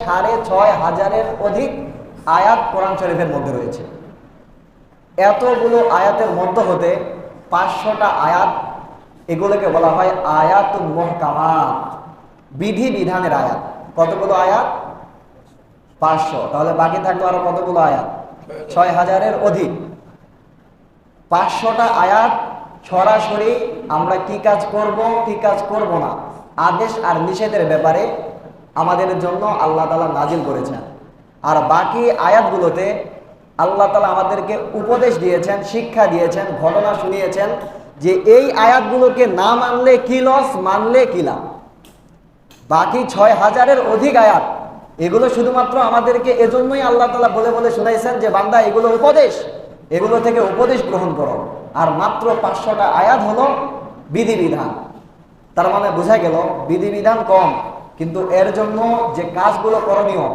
6,500-এর অধিক আয়াত কোরআন শরীফের মধ্যে রয়েছে। এতগুলো আয়াতের মধ্যে হতে 500টা আয়াত, এগুলোকে বলা হয় আয়াতুল মুহকামাত, বিধি বিধানের আয়াত। কতগুলো আয়াত? 500। তাহলে বাকি থাকলো আরো কতগুলো আয়াত? 6,000-এর অধিক। 500টা আয়াত সরাসরি আমরা কি কাজ করব, কি কাজ করব না, আদেশ আর নিষেধের ব্যাপারে আমাদের জন্য আল্লাহ তাআলা নাজিল করেছেন। আর বাকি আয়াতগুলোতে আল্লাহ তাআলা আমাদেরকে উপদেশ দিয়েছেন, শিক্ষা দিয়েছেন, ঘটনা শুনিয়েছেন যে এই আয়াতগুলোকে না মানলে কি লস, মানলে কি লাভ। বাকি 6,000-এর অধিক আয়াত, এগুলো শুধুমাত্র আমাদেরকে এজন্যই আল্লাহ তাআলা বলে বলে শুনাইছেন যে বান্দা এগুলো উপদেশ, এগুলো থেকে উপদেশ গ্রহণ করো। আর মাত্র 500টা আয়াত হলো বিধিবিধান। তার মানে বোঝা গেল বিধিবিধান কম, কিন্তু এর জন্য যে কাজগুলো করণীয়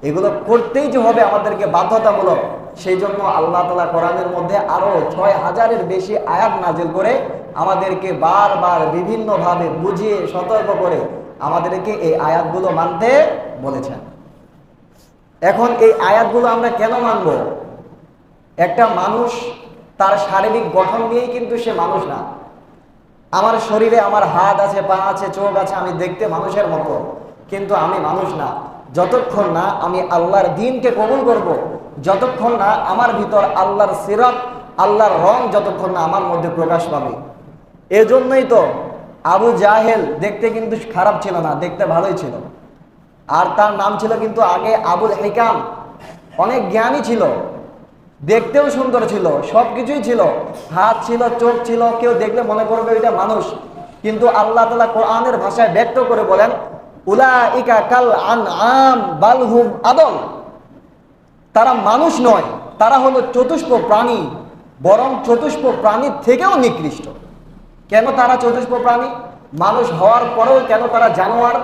এগুলো করতেই যে হবে আমাদেরকে বাধ্যতামূলক, সেই জন্য আল্লাহ তাআলা কোরআনের মধ্যে আরো 6,000-এর বেশি আয়াত নাজিল করে আমাদেরকে বারবার বিভিন্নভাবে বুঝিয়ে সতর্ক করে আমাদেরকে এই আয়াতগুলো মানতে বলেছেন। এখন এই আয়াতগুলো আমরা কেন মানব? একটা মানুষ তার শারীরিক গঠন নিয়েই কিন্তু সে মানুষ না। আমার শরীরে আমার হাত আছে, পা আছে, চোখ আছে, আমি দেখতে মানুষের মতো, কিন্তু আমি মানুষ না যতক্ষণ না আমি আল্লাহর দ্বীনকে কবুল করব, যতক্ষণ না আমার ভিতর আল্লাহর সিরাত, আল্লাহর রং যতক্ষণ না আমার মধ্যে প্রকাশ পাবে। এজন্যই তো আবু জাহেল দেখতে কিন্তু খারাপ ছিল না, দেখতে ভালোই ছিল। আর তার নাম ছিল কিন্তু আগে আবুল হিকাম। অনেক জ্ঞানী ছিল, দেখতেও সুন্দর ছিল, সবকিছুই ছিল, হাত ছিল, চোখ ছিল, কেউ দেখলে মনে করবে এটা মানুষ। কিন্তু আল্লাহ তাআলা কোরআনের ভাষায় ব্যক্ত করে বলেন উলাইকা কাল আনআম বাল হুম আদল। তারা মানুষ নয়, তারা হলো চতুষ্প প্রাণী, বরং চতুষ্প প্রাণীর থেকেও নিকৃষ্ট। কেন তারা চতুষ্প প্রাণী? মানুষ হওয়ার পরেও কেন তারা জানোয়ার?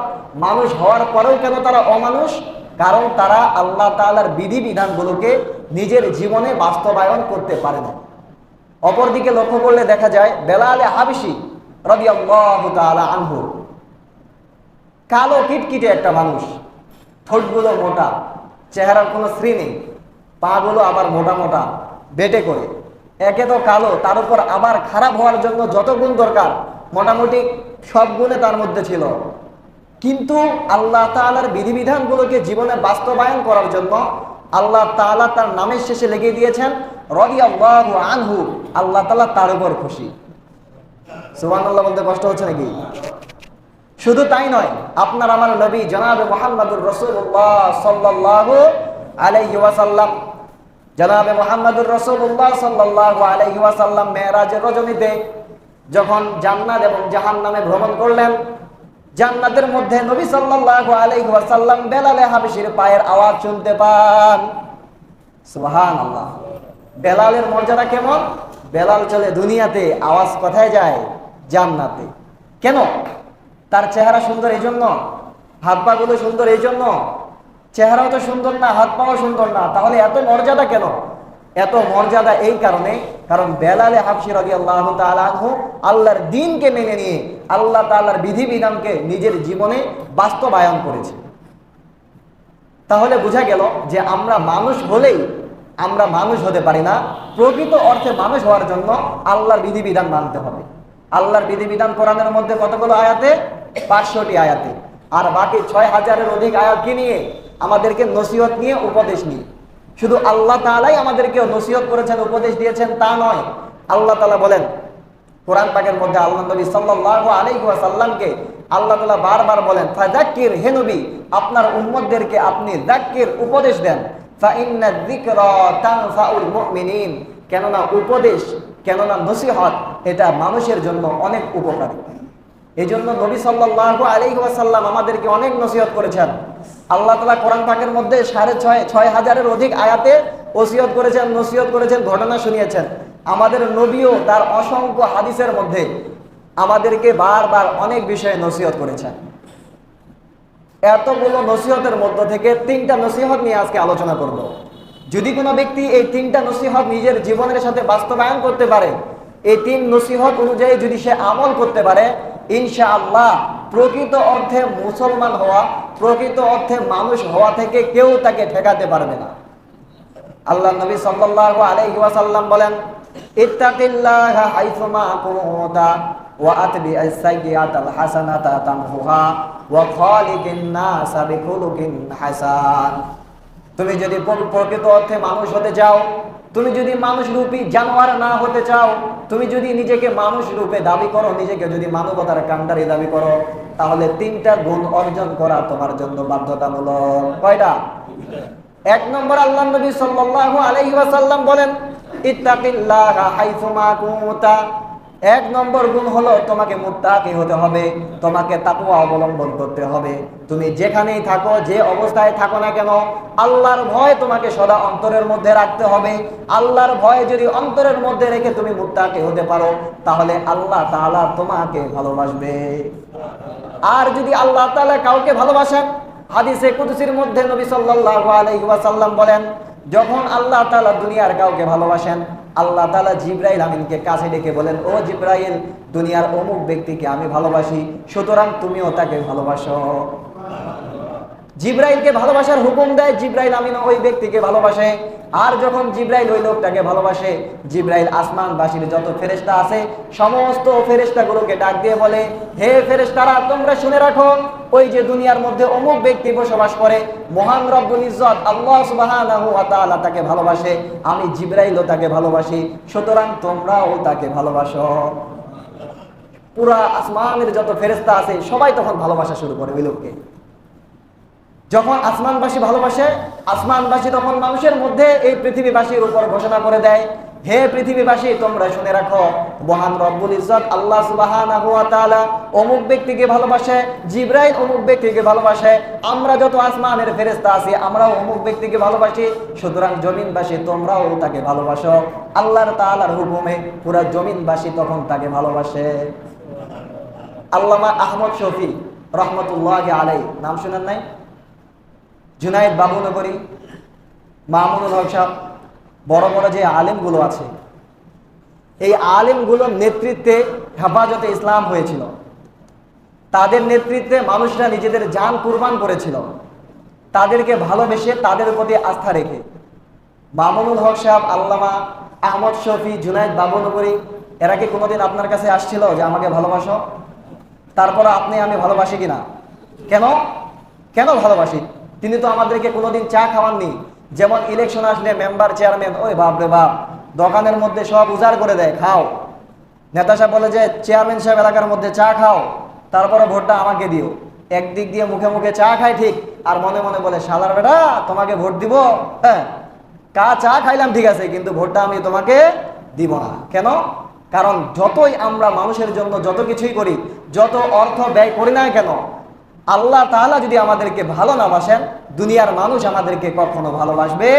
মানুষ হওয়ার পরেও কেন তারা অমানুষ? কারণ তারা আল্লাহ তাআলার বিধিবিধানগুলোকে নিজের জীবনে বাস্তবায়ন করতে পারে না। অপরদিকে লক্ষ্য করলে দেখা যায় বেলালে হাবশি রাদিয়াল্লাহু তাআলা আনহু, কালো কিটকিটে একটা মানুষ, ঠোঁটগুলো মোটা, চেহারার কোনো শ্রী নেই, পাগুলো আবার মোটা মোটা বেটে করে, একে তো কালো, তার উপর আবার খারাপ হওয়ার জন্য যত গুণ দরকার মোটামুটি সব গুণে তার মধ্যে ছিল। কিন্তু আল্লাহ তাআলার বিধিবিধানগুলোকে জীবনে বাস্তবায়ন করার জন্য আল্লাহ তাআলা তার নামের শেষে লিখে দিয়েছেন রাদিয়াল্লাহু আনহু, আল্লাহ তাআলা তার উপর খুশি। সুবহানাল্লাহ বলতে কষ্ট হচ্ছে নাকি? শুধু তাই নয়, আপনার আমার নবী জনাবে মুহাম্মদুর রাসূলুল্লাহ সাল্লাল্লাহু আলাইহি ওয়াসাল্লাম, জনাবে মুহাম্মদুর রাসূলুল্লাহ সাল্লাল্লাহু আলাইহি ওয়াসাল্লাম মেরাজের রজনীতে যখন জান্নাত এবং জাহান্নামে ভ্রমণ করলেন, জান্নাতের মধ্যে নবী সাল্লাল্লাহু আলাইহি ওয়াসাল্লাম বেলালে হাবশির পায়ের আওয়াজ শুনতে পান। সুবহানাল্লাহ। বেলালের মর্যাদা কেমন? বেলাল চলে দুনিয়াতে, আওয়াজ কোথায় যায়? জান্নাতে। কেন? তার চেহারা সুন্দর এই জন্য? হাত পা গুলো সুন্দর এই জন্য? চেহারাও তো সুন্দর না, হাত পাও সুন্দর না, তাহলে এত মর্যাদা কেন? এত মর্যাদা এই কারণে, কারণ বেলালে হাবশি রাদিয়াল্লাহু তাআলা আনহু আল্লাহর দ্বীনকে মেনে নিয়ে আল্লাহ তাআলার বিধিবিধানকে নিজের জীবনে বাস্তবায়ন করেছে। তাহলে বোঝা গেল যে আমরা মানুষ হলেই আমরা মানুষ হতে পারি না। প্রকৃত অর্থে মানুষ হওয়ার জন্য আল্লাহর বিধিবিধান মানতে হবে। আল্লাহর বিধিবিধান কোরআনের মধ্যে কতগুলো আয়াতে? 500টি আয়াতে। আর বাকি 6,000-এর অধিক আয়াত কি নিয়ে? আমাদেরকে নসিহত নিয়ে, উপদেশ নিয়ে। শুধু আল্লাহ তাআলাই আমাদেরকে নসিহত করেছেন, উপদেশ দিয়েছেন তা নয়। আল্লাহ তাআলা বলেন কোরআন পাকের মধ্যে, আল্লাহ নবী সাল্লাল্লাহু আলাইহি ওয়াসাল্লামকে আল্লাহ তাআলা বারবার বলেন ফাযাক্কির, হে নবী আপনার উম্মতদেরকে আপনি যাক্কির, উপদেশ দেন। ফাইন্না যিকরা তানফাউল মুমিনিন, কেননা উপদেশ, কেননা নসিহত এটা মানুষের জন্য অনেক উপকারী। এই জন্য নবী সাল্লাল্লাহু আলাইহি ওয়াসাল্লাম আমাদেরকে অনেক নসিহত করেছেন। আল্লাহ তাআলা কোরআন পাকের মধ্যে 6,500-এর অধিক আয়াতে ওসিয়ত করেছেন, নসিহত করেছেন, ঘটনা শুনিয়েছেন। আমাদের নবীও তার অসংখ্য হাদিসের মধ্যে আমাদেরকে বারবার অনেক বিষয়ে নসিহত করেছেন। এতগুলো নসিহতের মধ্য থেকে 3টা নসিহত নিয়ে আজকে আলোচনা করব। যদি কোনো ব্যক্তি এই 3টা নসিহত নিজের জীবনের সাথে বাস্তবায়ন করতে পারে, এই 3 নসিহত অনুযায়ী যদি সে আমল করতে পারে, ইনশাআল্লাহ প্রকৃত অর্থে মুসলমান হওয়া, প্রকৃত অর্থে মানুষ হওয়া থেকে কেউ তাকে ঠেকাতে পারবে না। আল্লাহ নবী সাল্লাল্লাহু আলাইহি ওয়াসাল্লাম বলেন, ইত্তাকিল্লাহা হাইসুমা কুনতা ওয়া আতবি'আস সাইয়্যাতাল হাসানাতা তামহুহা ওয়া খালিকিন নাসা বিখুলুকিন হাসান। তুমি যদি প্রকৃত অর্থে মানুষ হতে চাও, তুমি যদি মানুষ রূপী জানোয়ার না হতে চাও, তুমি যদি নিজেকে মানুষ রূপে দাবি করো, নিজেকে যদি মানবতার কাণ্ডারি দাবি করো, তাহলে 3টা গুণ অর্জন করা তোমার জন্য বাধ্যতামূলক। কয়টা? 1 নম্বর, আল্লাহ নবী সাল্লাল্লাহু আলাইহি ওয়াসাল্লাম বলেন, ইত্তাকিল্লাহা হাইসুমা কুনতা। 1 নম্বর গুণ হলো তোমাকে মুত্তাকি হতে হবে, তোমাকে তাকওয়া অবলম্বন করতে হবে। তুমি যেখানেই থাকো, যে অবস্থায় থাকো না কেন, আল্লাহর ভয় তোমাকে সদা অন্তরের মধ্যে রাখতে হবে। আল্লাহর ভয় যদি অন্তরের মধ্যে রেখে তুমি মুত্তাকি হতে পারো, তাহলে আল্লাহ তাআলা তোমাকে ভালোবাসবে। আর যদি আল্লাহ তাআলা কাউকে ভালোবাসেন, হাদিসে কুদসির মধ্যে নবী সাল্লাল্লাহু আলাইহি ওয়াসাল্লাম বলেন, যখন আল্লাহ তাআলা দুনিয়ার কাউকে ভালোবাসেন, আল্লাহ তাআলা জিবরাইল আমিনকে কাছে ডেকে বলেন, ও জিবরাইল, দুনিয়ার অমুক ব্যক্তিকে আমি ভালোবাসি, সুতরাং তুমিও তাকে ভালোবাসো। জিবরাইলকে ভালোবাসার হুকুম দেয়, জিবরাইল আমিন ওই ব্যক্তিকে ভালোবাসে। আর যখন জিবরাইল ওই লোকটাকে ভালোবাসে, জিবরাইল আসমানবাসীর যত ফেরেশতা আছে সমস্ত ফেরেশতাগুলোকে ডাক দিয়ে বলে, হে ফেরেশতারা, তোমরা শুনে রাখো, ওই যে দুনিয়ার মধ্যে অমুক ব্যক্তি বসবাস করে, মহান রব্বুল ইজ্জত আল্লাহ সুবহানাহু ওয়া তাআলা তাকে ভালোবাসে, আমি জিবরাইলও তাকে ভালোবাসি, সুতরাং তোমরাও তাকে ভালোবাসো। পুরা আসমানের যত ফেরেশতা আছে সবাই তখন ভালোবাসা শুরু করে ওই লোককে। যখন আসমানবাসী ভালোবাসে, আসমানবাসী তখন মানুষের মধ্যে এই পৃথিবীবাসীর উপর ঘোষণা করে দেয়, হে পৃথিবীবাসী, তোমরা শুনে রাখো, মহান রব্বুল ইজ্জত আল্লাহ সুবহানাহু ওয়া তাআলা অমুক ব্যক্তিকে ভালোবাসে, জিবরাইল অমুক ব্যক্তিকে ভালোবাসে, আমরা যত আসমানের ফেরেশতা আছি আমরাও অমুক ব্যক্তিকে ভালোবাসি, সুতরাং জমিনবাসী তোমরাও তাকে ভালোবাসো। আল্লাহর তাআলার হুকুমে পুরা জমিনবাসী তখন তাকে ভালোবাসে। আল্লামা আহমদ শফি রহমতুল্লাহি আলাইহি, নাম শুনেন নাই? জুনায়েদ বাবুনগরী, মামুনুল হক সাহেব, বড় বড় যে আলেমগুলো আছে, এই আলেমগুলোর নেতৃত্বে হেফাজতে ইসলাম হয়েছিল। তাদের নেতৃত্বে মানুষরা নিজেদের জান কুরবান করেছিল, তাদেরকে ভালোবেসে, তাদের প্রতি আস্থা রেখে। মামুনুল হক সাহেব, আল্লামা আহমদ শফি, জুনায়েদ বাবুনগরী, এরা কি কোনোদিন আপনার কাছে আসছিল যে আমাকে ভালোবাসো? তারপর আপনি আমি ভালোবাসি কিনা? কেন কেন ভালোবাসি? তিনি তো আমাদেরকে কোনোদিন চা খাওয়াননি। যেমন ইলেকশন আসলে মেম্বার চেয়ারম্যান, ওই বাপ রে বাপ, দোকানের মধ্যে সব উজাড় করে দেয়, খাও। নেতা সাহেব বলে যে চেয়ারম্যান সাহেব এলাকার মধ্যে চা খাও, তারপরে ভোটটা আমাকে দিও। একদিক দিয়ে মুখে মুখে চা খায় ঠিক, আর মনে মনে বলে, শালার বেটা, তোমাকে ভোট দিব? হ্যাঁ, চা খাইলাম ঠিক আছে, কিন্তু ভোটটা আমি তোমাকে দিব না। কেন? কারণ যতই আমরা মানুষের জন্য যত কিছুই করি, যত অর্থ ব্যয় করি না কেন, আল্লাহ তাআলা যদি আমাদেরকে ভালো না বাসেন, দুনিয়ার মানুষ আমাদেরকে কখনো ভালোবাসবে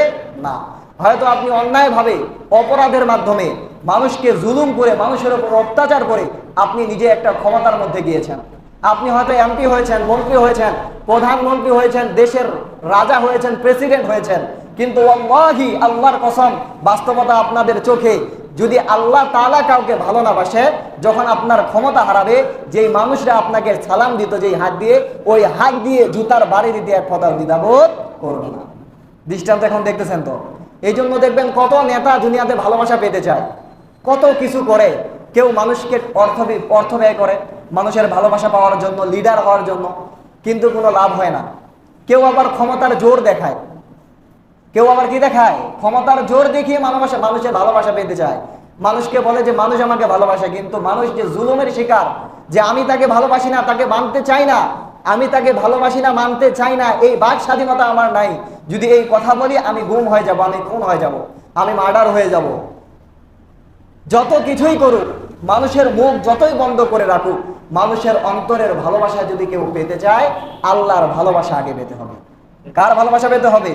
না। হয়তো আপনি অন্যায়ভাবে, অপরাধের মাধ্যমে, মানুষকে জুলুম করে, মানুষের উপর অত্যাচার করে আপনি নিজে একটা ক্ষমতার মধ্যে গিয়েছেন। আপনি হয়তো এমপি হয়েছেন, মন্ত্রী হয়েছেন, প্রধানমন্ত্রী হয়েছেন, দেশের রাজা হয়েছেন, প্রেসিডেন্ট হয়েছেন, কিন্তু ওয়াল্লাহি, আল্লাহর কসম, বাস্তবতা আপনাদের চোখে, যদি আল্লাহ তাআলা কাউকে ভালো না বাসে, যখন আপনার ক্ষমতা হারাবে, যেই মানুষরা আপনাকে সালাম দিত যেই হাত দিয়ে, ওই হাত দিয়ে জুতার বাড়ি দিতে এক কথাও দ্বিধাবোধ করবে না। দৃষ্টান্ত এখন দেখতেছেন তো। এই জন্য দেখবেন কত নেতা দুনিয়াতে ভালোবাসা পেতে চায়, কত কিছু করে। কেউ মানুষকে অর্থ ব্যয় করে মানুষের ভালোবাসা পাওয়ার জন্য, লিডার হওয়ার জন্য, কিন্তু কোনো লাভ হয় না। কেউ আবার ক্ষমতার জোর দেখায়, কেউ আবার কি দেখায়? ক্ষমতার জোর দেখিয়ে মানুষের ভালোবাসা পেতে চায়। মানুষকে বলে যে মানুষ আমাকে ভালোবাসে, কিন্তু মানুষ যে জুলুমের শিকার, যে আমি তাকে ভালোবাসি না, তাকে মানতে চাই না, আমি তাকে ভালোবাসি না, মানতে চাই না, এই বাক স্বাধীনতা আমার নাই। যদি এই কথা বলি আমি গুম হয়ে যাব, আমি খুন হয়ে যাব, আমি মার্ডার হয়ে যাব। যত কিছুই করুক, মানুষের মুখ যতই বন্ধ করে রাখুক, মানুষের অন্তরের ভালোবাসা যদি কেউ পেতে চায়, আল্লাহর ভালোবাসা আগে পেতে হবে। কার ভালোবাসা পেতে হবে?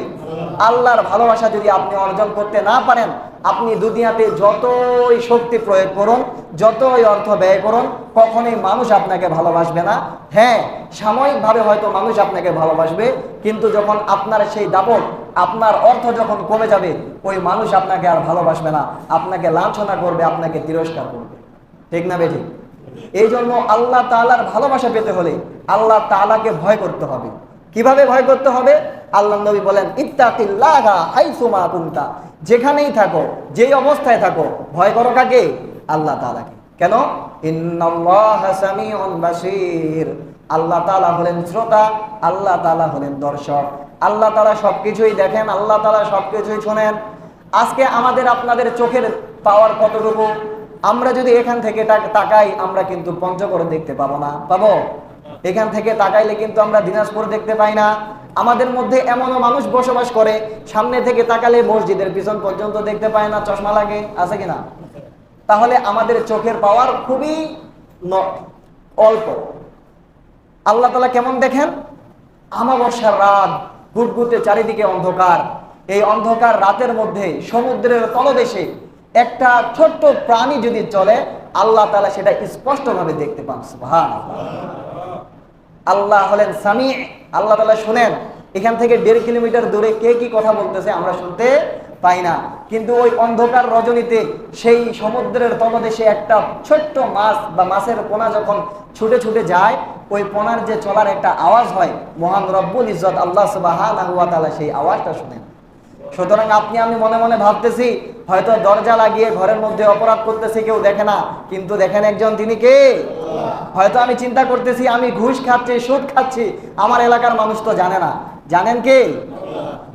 আল্লাহর ভালোবাসা যদি আপনি অর্জন করতে না পারেন, আপনি দুনিয়াতে যতই শক্তি প্রয়োগ করুন, যতই অর্থ ব্যয় করুন, কখনোই মানুষ আপনাকে ভালোবাসবে না। হ্যাঁ, সাময়িকভাবে হয়তো মানুষ আপনাকে ভালোবাসবে, কিন্তু যখন আপনার সেই দাপট, আপনার অর্থ যখন কমে যাবে, ওই মানুষ আপনাকে আর ভালোবাসবে না, আপনাকে লাঞ্ছনা করবে, আপনাকে তিরস্কার করবে। ঠিক না বেঠিক? এই জন্য আল্লাহ তাআলার ভালোবাসা পেতে হলে আল্লাহ তাআলাকে ভয় করতে হবে। কিভাবে ভয় করতে হবে? আল্লাহ নবী বলেন, ইত্তাকিল্লাহা হাইসুমা কুনতা, যেখানেই থাকো, যেই অবস্থায় থাকো, ভয় করো কাকে? আল্লাহ তাআলাকে। কেন? ইন্নাল্লাহা সামিউন বাসীর, আল্লাহ তাআলা হলেন শ্রোতা, আল্লাহ তাআলা হলেন দর্শক, আল্লাহ তাআলা সবকিছুই দেখেন, আল্লাহ তাআলা সবকিছুই শোনেন। আজকে আমাদের আপনাদের চোখের পাওয়ার কতটুকু? আমরা যদি এখান থেকে তাকাই, আমরা কিন্তু পঞ্চগড় দেখতে পাবো না, পাবো? এখান থেকে তাকাইলে কিন্তু আমরা দিনাজপুর দেখতে পাই না। আমাদের মধ্যে এমনও মানুষ বসবাস করে, সামনে থেকে তাকালে মসজিদের পিছন পর্যন্ত দেখতে পায় না, চশমা লাগে, আছে কিনা? তাহলে আমাদের চোখের পাওয়ার খুবই অল্প। আল্লাহ তাআলা কেমন দেখেন? আমাবস্যার রাত, গুটগুটে চারিদিকে অন্ধকার, এই অন্ধকার রাতের মধ্যে সমুদ্রের তলদেশে একটা ছোট্ট প্রাণী যদি চলে, আল্লাহ তাআলা সেটা স্পষ্টভাবে দেখতে পান। সুবহানাল্লাহ। আল্লাহ হলেন সামি, আল্লাহ তাআলা শুনেন। এখান থেকে 1.5 কিলোমিটার দূরে কে কি কথা বলতেছে আমরা শুনতে পাই না, কিন্তু ওই অন্ধকার রজনীতে সেই সমুদ্রের তলদেশে একটা ছোট্ট মাছ বা মাছের পোনা যখন ছুটে ছুটে যায়, ওই পোনার যে চলার একটা আওয়াজ হয়, মহান রব্বুল ইজ্জত আল্লাহ সুবহানাহু ওয়া তাআলা সেই আওয়াজটা শুনেন। সুতরাং আপনি আমি মনে মনে ভাবতেছি হয়তো দরজা লাগিয়ে ঘরের মধ্যে অপরাধ করতেছি, কেউ দেখে না, কিন্তু দেখেন একজন, তিনি কে? হয়তো আমি চিন্তা করতেছি আমি ঘুষ খাচ্ছি, সুদ খাচ্ছি, আমার এলাকার মানুষ তো জানে না, জানেন কে?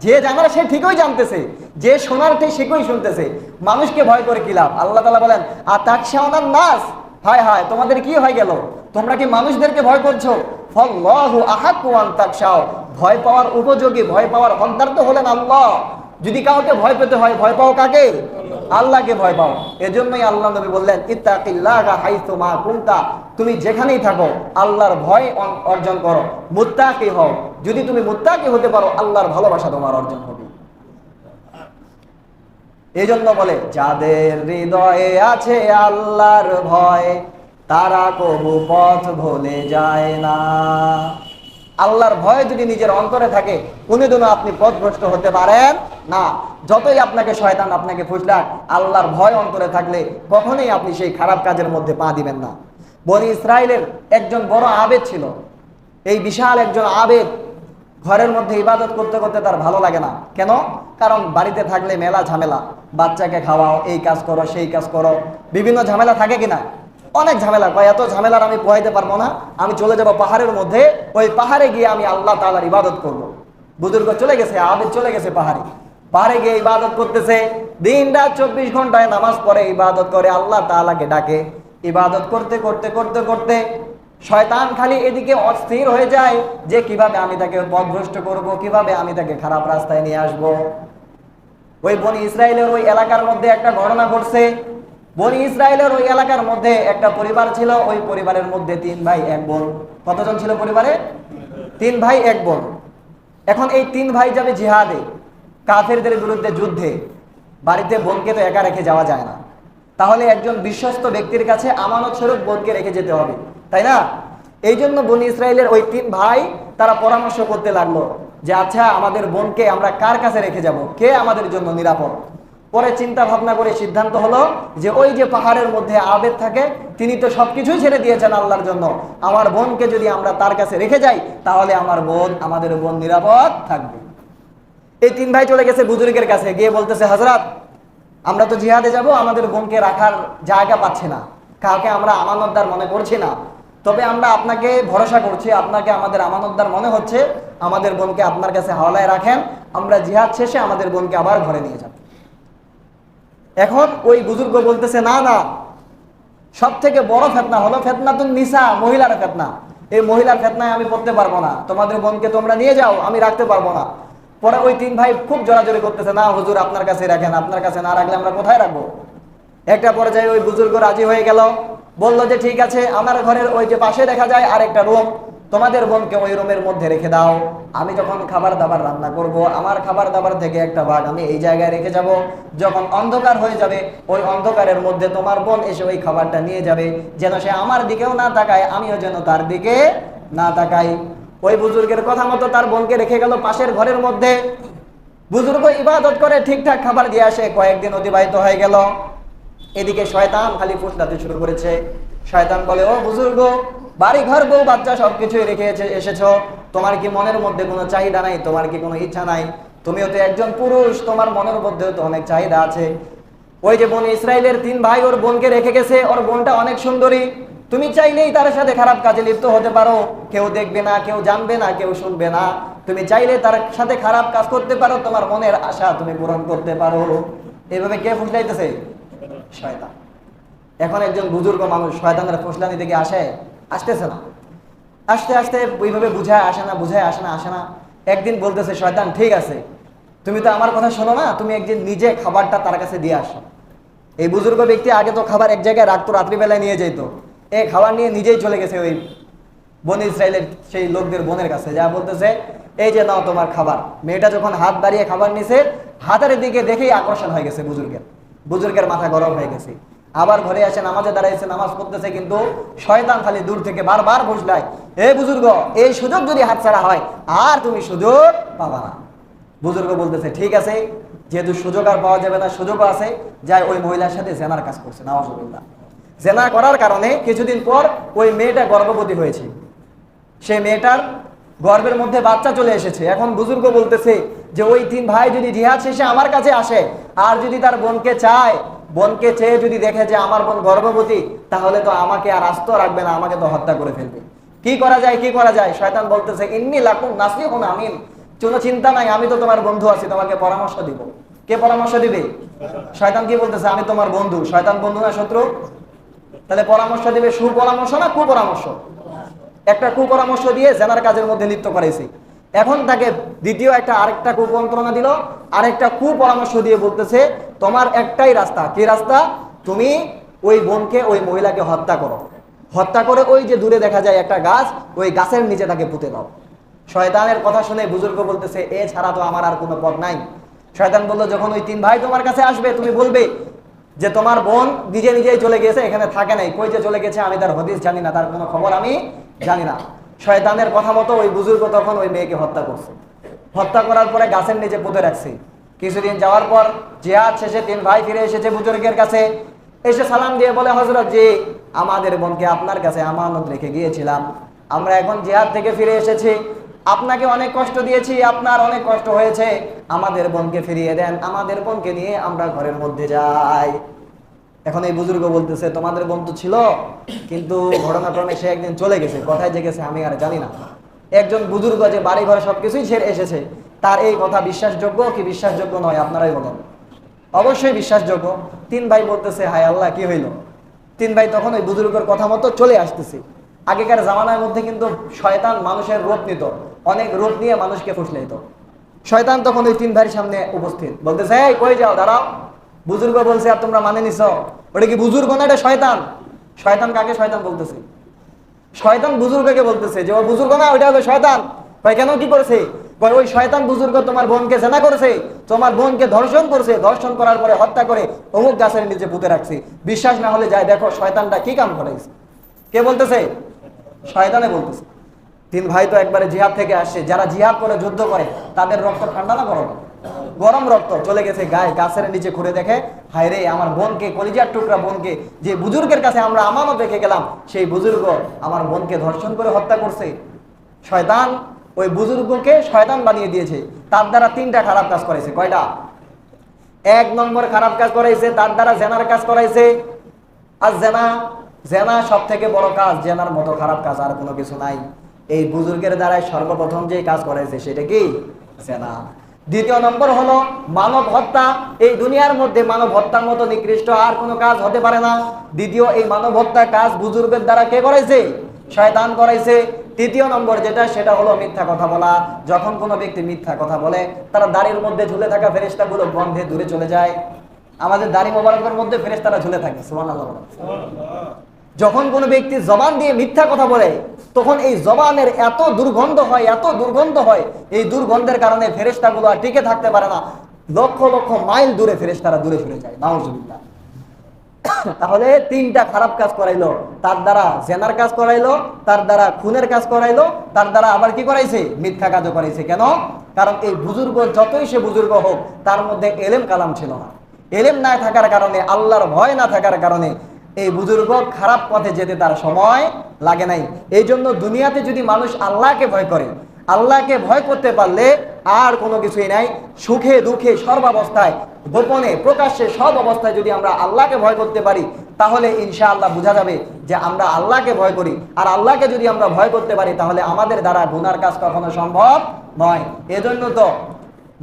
যে জানে সে ঠিকই জানতেছে, যে শোনার ঠিক সেটাই শুনতেছে। মানুষকে ভয় করে কি লাভ? আল্লাহ তাআলা বলেন, আতাখশাউনান নাস, হায় হায় তোমাদের কি হয়ে গেল? তোমরা কি মানুষদেরকে ভয় করছো? ফাল্লাহু আহাক্কু আন তাখশাও, ভয় পাওয়ার উপযোগী, ভয় পাওয়ার হকদার তো হলেন আল্লাহ। যদি কাউকে ভয় পেতে হয়, ভয় পাও কাকে? আল্লাহকে ভয় পাও। এজন্যই আল্লাহ নবী বললেন, ইত্তাকিল্লাহা হাইসুমা কুনতা, তুমি যেখানেই থাকো আল্লাহর ভয় অর্জন করো, মুত্তাকি হও। যদি তুমি মুত্তাকি হতে পারো, আল্লাহর ভালোবাসা তোমার অর্জন হবে। এই জন্য বলে, যাদের হৃদয়ে আছে আল্লাহর ভয়, তারা কবু পথ ভুলে যায় না। আল্লাহর ভয় যদি নিজের অন্তরে থাকে, কোনোদিনও আপনি পথভ্রষ্ট হতে পারেন না। যতই আপনাকে শয়তান আপনাকে ফুসলাক, আল্লাহর ভয় অন্তরে থাকলে কখনোই আপনি সেই খারাপ কাজের মধ্যে পা দিবেন না। বনি ইসরাইলের একজন বড় আবেদ ছিল। এই বিশাল একজন আবেদ ঘরের মধ্যে ইবাদত করতে করতে তার ভালো লাগে না। কেন? কারণ বাড়িতে থাকলে মেলা ঝামেলা, বাচ্চাকে খাওয়াও, এই কাজ করো, সেই কাজ করো, বিভিন্ন ঝামেলা থাকে কিনা? অনেক ঝামেলা। এত ঝামেলার আমি পোহাইতে পারবো না, আমি চলে যাব পাহাড়ের মধ্যে, ওই পাহাড়ে গিয়ে আমি আল্লাহ তাআলার ইবাদত করব। বুজুর্গ চলে গেছে, আবেদ চলে গেছে পাহাড়ে, পাহাড়ে গিয়ে ইবাদত করতেছে, দিন রাত 24 ঘন্টায় নামাজ পড়ে, ইবাদত করে, আল্লাহ তাআলাকে ডাকে। ইবাদত করতে করতে করতে করতে শয়তান খালি এদিকে অস্থির হয়ে যায় যে কিভাবে আমি তাকে পথভ্রষ্ট করব, কিভাবে আমি তাকে খারাপ রাস্তায় নিয়ে আসব। ওই বনি ইসরায়েলের ওই এলাকার মধ্যে একটা ঘটনা ঘটছে। বনি ইসরায়েলের ওই এলাকার মধ্যে একটা পরিবার ছিল, ওই পরিবারের মধ্যে 3 ভাই 1 বোন। কতজন ছিল পরিবারে? 3 ভাই 1 বোন। এখন এই 3 ভাই যাবে জিহাদে, কাফেরদের বিরুদ্ধে যুদ্ধে। বাড়িতে বোনকে তো একা রেখে যাওয়া যায় না, তাহলে একজন বিশ্বস্ত ব্যক্তির কাছে আমানত স্বরূপ বোনকে রেখে যেতে হবে, তাই না? এই জন্য বনি ইসরায়েলের ওই 3 ভাই তারা পরামর্শ করতে লাগলো যে আচ্ছা, আমাদের বোনকে আমরা কার কাছে রেখে যাব, কে আমাদের জন্য নিরাপদ। পরে চিন্তা ভাবনা করে সিদ্ধান্ত হলো যে ওই যে পাহাড়ের মধ্যে আবেদ থাকে, তিনি তো সবকিছুই ছেড়ে দিয়েছেন আল্লাহর জন্য, আমার বোনকে যদি আমরা তার কাছে রেখে যাই, তাহলে আমাদের বোন নিরাপদ থাকবে। এই 3 ভাই চলে গেছে বুজুর্গের কাছে, গিয়ে বলতেছে, হযরত, আমরা তো জিহাদে যাব, আমাদের বোনকে রাখার জায়গা পাচ্ছি না, কাউকে আমরা আমানতদার মনে করছি না, তবে আমরা আপনাকে ভরসা করছি, আপনাকে আমাদের আমানতদার মনে হচ্ছে, আমাদের বোনকে আপনার কাছে হাওলায় রাখেন, আমরা জিহাদ শেষে আমাদের বোনকে আবার ঘরে নিয়ে যাব। এখন ওই বুজুর্গ বলতেছে, না না, সব থেকে বড় ফিতনা হলো ফিতনাতুন নিসা, মহিলার ফিতনা। এই মহিলার ফিতনায় আমি পড়তে পারবো না, তোমাদের বোনকে তোমরা নিয়ে যাও, আমি রাখতে পারবো না। পরে ওই 3 ভাই খুব জোরাজোরি করতেছে, না হুজুর, আপনার কাছে রাখেন, আপনার কাছে না রাখলে আমরা কোথায় রাখবো। একটা পর্যায়ে ওই বুজুর্গ রাজি হয়ে গেল, বলল যে ঠিক আছে, আমার ঘরের ওই যে পাশে দেখা যায় আরেকটা রুম, তোমাদের বোনকে ওই রুমের মধ্যে রেখে দাও, আমি যখন খাবার দাবার রান্না করব, আমার খাবার দাবার থেকে একটা ভাগ আমি এই জায়গায় রেখে যাব, যখন অন্ধকার হয়ে যাবে ওই অন্ধকারের মধ্যে তোমার বোন এসে ওই খাবারটা নিয়ে যাবে, যেন সে আমার দিকেও না তাকায়, আমিও যেন তার দিকে না তাকাই। ওই বুজুর্গের কথা মতো তার বোনকে রেখে গেল পাশের ঘরের মধ্যে। বুজুর্গ ইবাদত করে ঠিকঠাক খাবার দিয়ে আসে, কয়েকদিন অতিবাহিত হয়ে গেল। এদিকে শয়তান খালি ফুসলাতে শুরু করেছে, শয়তান বলে, ও বুজুর্গ, বাড়ি ঘর বউ বাচ্চা সবকিছুই রেখে এসেছো, তোমার কি মনের মধ্যে কোনো চাহিদা নাই? তোমার কি কোনো ইচ্ছা নাই? তুমিও তো একজন পুরুষ, তোমার মনের মধ্যেও তো অনেক চাহিদা আছে। ওই যে বনি ইসরায়েলের 3 ভাই ওর বোনকে রেখে গেছে, ওর বোনটা অনেক সুন্দরী, তুমি চাইলেই তার সাথে খারাপ কাজে লিপ্ত হতে পারো, কেউ দেখবে না, কেউ জানবে না, কেউ শুনবে না, তুমি চাইলে তার সাথে খারাপ কাজ করতে পারো, তোমার মনের আশা তুমি পূরণ করতে পারো। এইভাবে কে ফুসলাইতেছে? শয়তান। এখন একজন বুজুর্গ মানুষ শয়তানের ফুসলানি থেকে আসতেছে না, আস্তে আস্তে ওইভাবে বুঝায় আসে না। একদিন বলতেছে শয়তান, ঠিক আছে, তুমি তো আমার কথা শোনো না, তুমি একদিন নিজে খাবারটা তার কাছে দিয়ে আসো। এই বুজুর্গ ব্যক্তি আগে তো খাবার এক জায়গায় রাখতো, রাত্রিবেলায় নিয়ে যেত, এই খাবার নিয়ে নিজেই চলে গেছে ওই বনি ইসরায়েলের সেই লোকদের বোনের কাছে, যা বলতেছে, এই যে নাও তোমার খাবার। মেয়েটা যখন হাত বাড়িয়ে খাবার নিছে, হাতের দিকে দেখেই আকর্ষণ হয়ে গেছে বুজুর্গের মাথা গরম হয়ে গেছে। আবার ঘরে আসে, নামাজে দাঁড়াইছে, নামাজ পড়তেছে, কিন্তু শয়তান খালি দূর থেকে বারবার বুঝলায়, এই বুজুর্গ, এই সুযোগ যদি হাতছাড়া হয় আর তুমি সুযোগ পাবা না। বুজুর্গ বলতেছে, ঠিক আছে, যেহেতু সুযোগ আর পাওয়া যাবে না, সুযোগও আছে, যাই ওই মহিলার সাথে জেনার কাজ করছে। নাউজুবিল্লাহ। জেনা করার কারণে কিছুদিন পর ওই মেয়েটা গর্ভবতী হয়েছে, সেই মেয়েটার গর্ভের মধ্যে বাচ্চা চলে এসেছে। এখন বুজুর্গ বলতেছে যে ওই 3 ভাই যদি জিহাদ শেষে আমার কাছে আসে আর যদি তার বোনকে চেয়ে যদি দেখে যে আমার বোন গর্ভবতী, তাহলে তো আমাকে আর আস্ত রাখবে না, আমাকে তো হত্যা করে ফেলবে। কি করা যায়? শয়তান বলতেছে, ইন্নী লাকুম নাসিহুন আমিন, কোনো চিন্তা নাই, আমি তো তোমার বন্ধু আছি, তোমাকে পরামর্শ দিব। কে পরামর্শ দিবে? শয়তান। কি বলতেছে? আমি তোমার বন্ধু। শয়তান বন্ধু না শত্রু? তাহলে পরামর্শ দিবে সুপরামর্শ না কুপরামর্শ? একটা কুপরামর্শ দিয়ে জেনার কাজের মধ্যে লিপ্ত করাইছে। এখন তাকে দ্বিতীয় আরেকটা কুমন্ত্রণা দিল, আরেকটা কুপরামর্শ দিয়ে বলতেছে, তোমার একটাই রাস্তা। কি রাস্তা? তুমি ওই বোনকে, ওই মহিলাকে হত্যা করে ওই যে দূরে দেখা যায় একটা গাছ, ওই গাছের নিচে তাকে পুঁতে দাও। শয়তানের কথা শুনে বুজুর্গ বলতেছে, এ ছাড়া তো আমার আর কোনো পথ নাই। শয়তান বলল, যখন ওই 3 ভাই তোমার কাছে আসবে, তুমি বলবে যে তোমার বোন নিজেই চলে গেছে, এখানে থাকে নাই, কই যে চলে গেছে আমি তার হদিস জানি না, তার কোনো খবর আমি জানি না। শয়তানের কথা মতো ওই বুজুর্গ তখন ওই মেয়েকে হত্যা করছে। হত্যা করার পরে গাছের নিচে পুঁতে রাখছে। কিছুদিন যাওয়ার পর জিহাদ শেষে 3 ভাই ফিরে এসেছে বুজুর্গের কাছে, এসে সালাম দিয়ে বলে, হযরত জি, আমাদের বোনকে আপনার কাছে আমানত রেখে গিয়েছিলাম, আমরা এখন জিহাদ থেকে ফিরে এসেছি, আপনাকে অনেক কষ্ট দিয়েছি, আপনার অনেক কষ্ট হয়েছে, আমাদের বোনকে ফিরিয়ে দেন, আমাদের বোনকে নিয়ে আমরা ঘরের মধ্যে যাই। এখন এই বুজুর্গ বলতেছে, তোমাদের বোন তো ছিল, কিন্তু ঘটনাক্রমে সে একদিন চলে গেছে, কোথায় যে গেছে আমি আর জানি না। একজন বুজুর্গ যে বাড়ি ঘরে সবকিছুই ছেড়ে এসেছে, তার এই কথা বিশ্বাসযোগ্য কি বিশ্বাসযোগ্য নয়? আপনারাই বলেন। অবশ্যই বিশ্বাসযোগ্য। 3 ভাই বলতেছে, হায় আল্লাহ, কি হইল? 3 ভাই তখন ওই বুজুর্গের কথা মতো চলে আসতেছে। আগেকার জামানার মধ্যে কিন্তু শয়তান মানুষের রূপ নিত, অনেক রূপ নিয়ে মানুষকে ফুসলাইত। শয়তান তখন ওই 3 ভাইয়ের সামনে উপস্থিত, বলতেছে, এই কই যাও, দাঁড়াও। বুজুর্গ বলছে, আর তোমরা মানে নিছ? ওটা কি বুজুর্গ না, এটা শয়তান। শয়তান কাকে শয়তান বলতেছে? শয়তান বুজুর্গকে বলতেছে যে ও বুজুর্গ না, ওইটা হলো শয়তান। ভাই কেন, কি করেছে? ওই শয়তান বুজুর্গ তোমার বোনকে জেনা করেছে, তোমার বোনকে ধর্ষণ করছে, ধর্ষণ করার পরে হত্যা করে অমুক গাছের নিচে পুঁতে রাখছে। বিশ্বাস না হলে যায় দেখো শয়তানটা কি কাম করেছে। কে বলতেছে? শয়তানে বলতেছে। 3 ভাই তো একবারে জিহাদ থেকে আসছে, যারা জিহাদ করে যুদ্ধ করে তাদের রক্ত ঠান্ডা না গরম? গরম রক্ত। চলে গেছে গায়ে, গাছের নিচে ঘুরে দেখে, হায় রে, আমার বোনকে, কলিজার টুকরা বোনকে, যে বুজুর্গের কাছে আমরা আমানত রেখে গেলাম, সেই বুজুর্গ আমার বোনকে ধর্ষণ করে হত্যা করছে। শয়তান ওই বুজুর্গকে শয়তান বানিয়ে দিয়েছে, তার দ্বারা 3টা খারাপ কাজ করাইছে। কয়টা? 1 নম্বর খারাপ কাজ করাইছে, তার দ্বারা জেনার কাজ করাইছে। আর জেনা সব থেকে বড় কাজ, জেনার মতো খারাপ কাজ আর কোনো কিছু নাই। এই বুজুর্গের দ্বারাই সর্বপ্রথম যে কাজ করাইছে সেটা কি? জেনা। 2 নম্বর হলো মানব হত্যা। এই দুনিয়ার মধ্যে মানব হত্যার মতো নিকৃষ্ট আর কোনো কাজ হতে পারে না। দ্বিতীয়, এই মানব হত্যা কাজ বুজুর্গের দ্বারা কে করাইছে? শয়তান করাইছে। 3 নম্বর যেটা, সেটা হলো মিথ্যা কথা বলা। যখন কোনো ব্যক্তি মিথ্যা কথা বলে, তার দাড়ির মধ্যে ঝুলে থাকা ফেরেশতাগুলো গন্ধে দূরে চলে যায়। আমাদের দাড়ি মোবারকের মধ্যে ফেরেশতারা ঝুলে থাকে, সুবহানাল্লাহ। যখন কোনো ব্যক্তি জবান দিয়ে মিথ্যা কথা বলে, তখন এই জবানের এত দুর্গন্ধ হয়, এই দুর্গন্ধের কারণে ফেরেশতাগুলো আর টিকে থাকতে পারে না, লক্ষ লক্ষ মাইল দূরে ফেরেশতারা দূরে সরে যায়। নাউজুবিল্লাহ। তাহলে 3টা খারাপ কাজ করাইলো, তার দ্বারা জেনার কাজ করাইলো, তার দ্বারা খুনের কাজ করাইলো, তার দ্বারা আবার কি করাইছে? মিথ্যা কাজও করাইছে। কেন? কারণ এই বুজুর্গ, যতই সে বুজুর্গ হোক, তার মধ্যে এলেম কালাম ছিল না। এলেম না থাকার কারণে, আল্লাহর ভয় না থাকার কারণে, এই বুজুর্গ খারাপ পথে যেতে তার সময় লাগে নাই। এই জন্য দুনিয়াতে যদি মানুষ আল্লাহকে ভয় করে, আল্লাহকে ভয় করতে পারলে আর কোনো কিছুই নাই। সুখে দুঃখে সর্বাবস্থায়, গোপনে প্রকাশ্যে সব অবস্থায় যদি আমরা আল্লাহকে ভয় করতে পারি, তাহলে ইনশাআল্লাহ বোঝা যাবে যে আমরা আল্লাহকে ভয় করি। আর আল্লাহকে যদি আমরা ভয় করতে পারি, তাহলে আমাদের দ্বারা গুনার কাজ কখনো সম্ভব নয়। এজন্য তো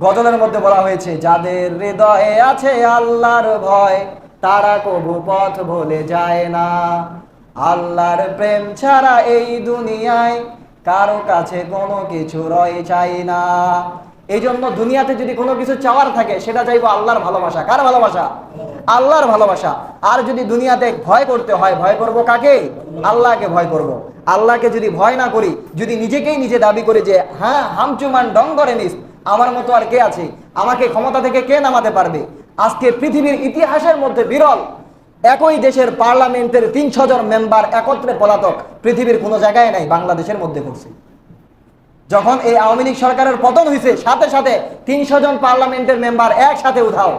গজলের মধ্যে বলা হয়েছে, যাদের হৃদয়ে আছে আল্লাহর ভয়, তারা কবু পথ ভুলে যায় না। আল্লাহর প্রেম ছাড়া এই দুনিয়ায় কারো কাছে কোনো কিছু রয় চাই না। এই জন্য দুনিয়াতে যদি কোনো কিছু চাওয়ার থাকে, সেটা চাইবো আল্লাহর ভালোবাসা। কার ভালোবাসা? আল্লাহর ভালোবাসা। আর যদি দুনিয়াতে ভয় করতে হয়, ভয় করব কাকে? আল্লাহকে ভয় করব। আল্লাহকে যদি ভয় না করি, যদি নিজেকেই নিজে দাবি করি যে হ্যাঁ হামচুমান ডং করে নিস, আমার মতো আর কে আছে, আমাকে ক্ষমতা থেকে কে নামাতে পারবে? আজকে পৃথিবীর ইতিহাসের মধ্যে বিরল, একই দেশের পার্লামেন্টের ৩০০ জন মেম্বার একত্রে পলাতক পৃথিবীর কোনো জায়গায় নাই, বাংলাদেশের মধ্যে করছে। যখন এই আওয়ামী লীগ সরকারের পতন হয়েছে, সাথে সাথে ৩০০ জন পার্লামেন্টের মেম্বার একসাথে উধাও।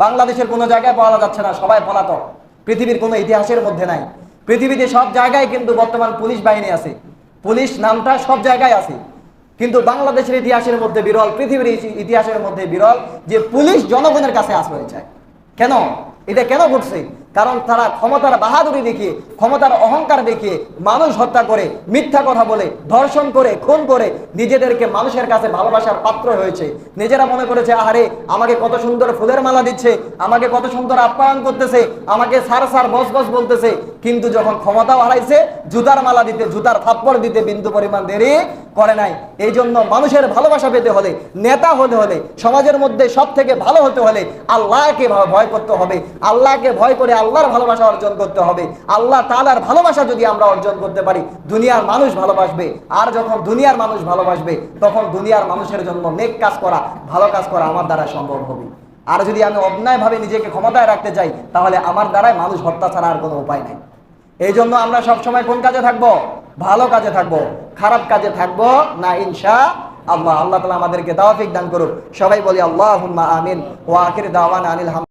বাংলাদেশের কোনো জায়গায় পাওয়া যাচ্ছে না, সবাই পলাতক। পৃথিবীর কোনো ইতিহাসের মধ্যে নাই। পৃথিবীতে সব জায়গায় কিন্তু বর্তমান পুলিশ বাহিনী আছে, পুলিশ নামটা সব জায়গায় আছে। কিন্তু বাংলাদেশের ইতিহাসের মধ্যে বিরল, পৃথিবীর ইতিহাসের মধ্যে বিরল যে পুলিশ জনগণের কাছে আশ্রয় চায়। কেন? এটা কেন ঘটছে? কারণ তারা ক্ষমতার বাহাদুরি দেখিয়ে, ক্ষমতার অহংকার দেখিয়ে মানুষ হত্যা করে, মিথ্যা কথা বলে, ধর্ষণ করে, খুন করে নিজেদেরকে মানুষের কাছে ভালোবাসার পাত্র হয়েছে। নিজেরা মনে করেছে আহারে আমাকে কত সুন্দর ফুলের মালা দিচ্ছে, আমাকে কত সুন্দর আপ্যায়ন করতেছে, আমাকে সার সার বস বস বলতেছে। কিন্তু যখন ক্ষমতাও হারাইছে, জুতার মালা দিতে, জুতার থাপ্পড় দিতে বিন্দু পরিমাণ দেরি করে নাই। এই জন্য মানুষের ভালোবাসা পেতে হলে, নেতা হতে হলে, সমাজের মধ্যে সব থেকে ভালো হতে হলে আল্লাহকে ভয় করতে হবে। আল্লাহকে ভয় করে আল্লাহর ভালোবাসা অর্জন করতে হবে। আল্লাহ তাআলার ভালোবাসা যদি আমরা অর্জন করতে পারি, দুনিয়ার মানুষ ভালোবাসবে। আর যখন দুনিয়ার মানুষ ভালোবাসবে, তখন দুনিয়ার মানুষের জন্য নেক কাজ করা, ভালো কাজ করা আমার দ্বারা সম্ভব হবে। আর যদি আমি অন্যায়ভাবে নিজেকে ক্ষমতায় রাখতে চাই, তাহলে আমার দ্বারাই মানুষ হত্যা ছাড়া আর কোনো উপায় নাই। এই জন্য আমরা সবসময় কোন কাজে থাকবো? ভালো কাজে থাকবো, খারাপ কাজে থাকবো না ইনশাআল্লাহ। আল্লাহ তাআলা আমাদেরকে তৌফিক দান করুন। সবাই বলি আল্লাহুম্মা আমিন। ওয়া আখির দাওয়ানা আনিল